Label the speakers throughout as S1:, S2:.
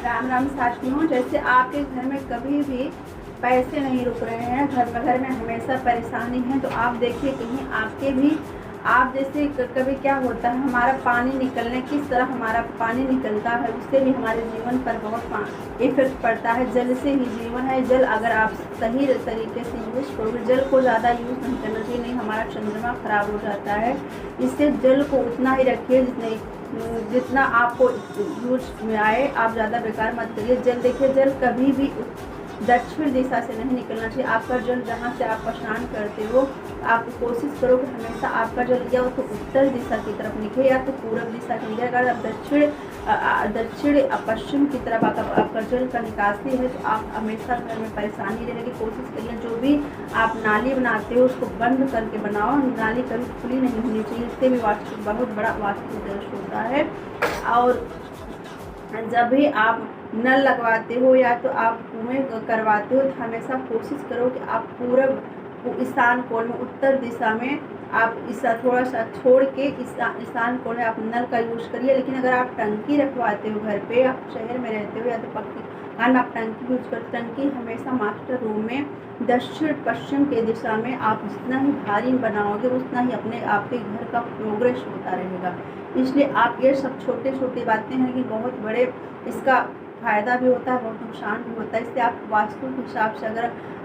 S1: राम राम साथियों। जैसे आपके घर में कभी भी पैसे नहीं रुक रहे हैं, घर में हमेशा परेशानी है, तो आप देखिए कहीं आपके भी आप जैसे कभी क्या होता है, हमारा पानी निकलने किस तरह हमारा पानी निकलता है, उससे भी हमारे जीवन पर बहुत इफेक्ट पड़ता है। जल से ही जीवन है। जल अगर आप सही तरीके से यूज़ करोगे, जल को ज़्यादा यूज़ नहीं करना चाहिए, नहीं हमारा चंद्रमा खराब हो जाता है। इससे जल को उतना ही रखिए जितना आपको यूज में आए। आप ज़्यादा बेकार मत करिए। जल देखिए, जल कभी भी दक्षिण दिशा से नहीं निकलना चाहिए। आपका जल जहाँ से आप स्नान करते हो, आप कोशिश करो कि हमेशा आपका जल या तो उत्तर दिशा की तरफ निकले या तो पूर्व दिशा की निकले। अगर आप दक्षिण पश्चिम की तरफ आपका जल का निकासी है, तो आप हमेशा घर में परेशानी रहने की कोशिश करिए। जो भी आप नाली बनाते हो उसको बंद करके बनाओ। नाली कभी खुली नहीं होनी चाहिए, इससे भी बहुत बड़ा वास्तु दोष होता है। और जब भी आप नल लगवाते हो या तो आप कुएं करवाते हो, तो हमेशा कोशिश करो कि आप पूरब ईशान कोण में, उत्तर दिशा में आप इसा थोड़ा सा छोड़ के ईशान कोण में आप नल का यूज करिए। लेकिन अगर आप टंकी रखवाते हो घर पे, आप शहर में रहते हो या तो पक्की घर में आप टंकी यूज करते, टंकी हमेशा मास्टर रूम में दक्षिण पश्चिम के दिशा में आप जितना ही भारी बनाओगे उतना ही आपके घर का प्रोग्रेस होता रहेगा। इसलिए आप ये सब छोटे छोटी बातें हैं कि बहुत बड़े इसका फ़ायदा भी होता है, बहुत नुकसान भी होता है। इसलिए आप वास्तु के हिसाब से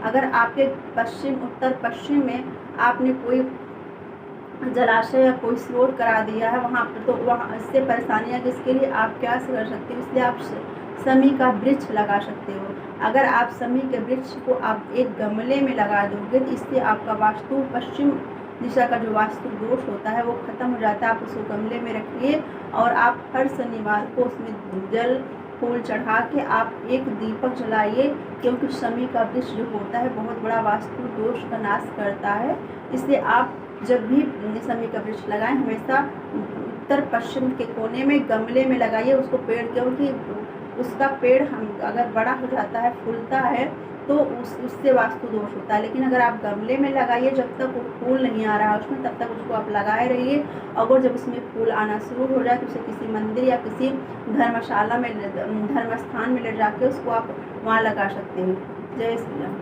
S1: अगर आपके उत्तर पश्चिम में आपने कोई जलाशय या कोई स्रोत करा दिया है वहाँ पर, तो वहाँ इससे परेशानी है। जिसके लिए आप क्या कर सकते हो, इसलिए आप समी का वृक्ष लगा सकते हो। अगर आप समी के वृक्ष को आप एक गमले में लगा दोगे, तो इससे आपका वास्तु पश्चिम दिशा का जो वास्तु दोष होता है वो खत्म हो जाता है। आप उसको गमले में रखिए और आप हर शनिवार को उसमें जल फूल चढ़ा के आप एक दीपक जलाइए, क्योंकि शमी का वृक्ष जो होता है बहुत बड़ा वास्तु दोष का नाश करता है। इसलिए आप जब भी शमी का वृक्ष लगाएं, हमेशा उत्तर पश्चिम के कोने में गमले में लगाइए उसको पेड़, क्योंकि उसका पेड़ अगर बड़ा हो जाता है, फूलता है, तो उससे वास्तु दोष होता है। लेकिन अगर आप गमले में लगाइए, जब तक वो फूल नहीं आ रहा उसमें, तब तक उसको आप लगाए रहिए। अगर जब उसमें फूल आना शुरू हो जाए तो उसे किसी मंदिर या किसी धर्मशाला में, धर्म स्थान में ले जाके उसको आप वहाँ लगा सकते हैं। जय श्री राम।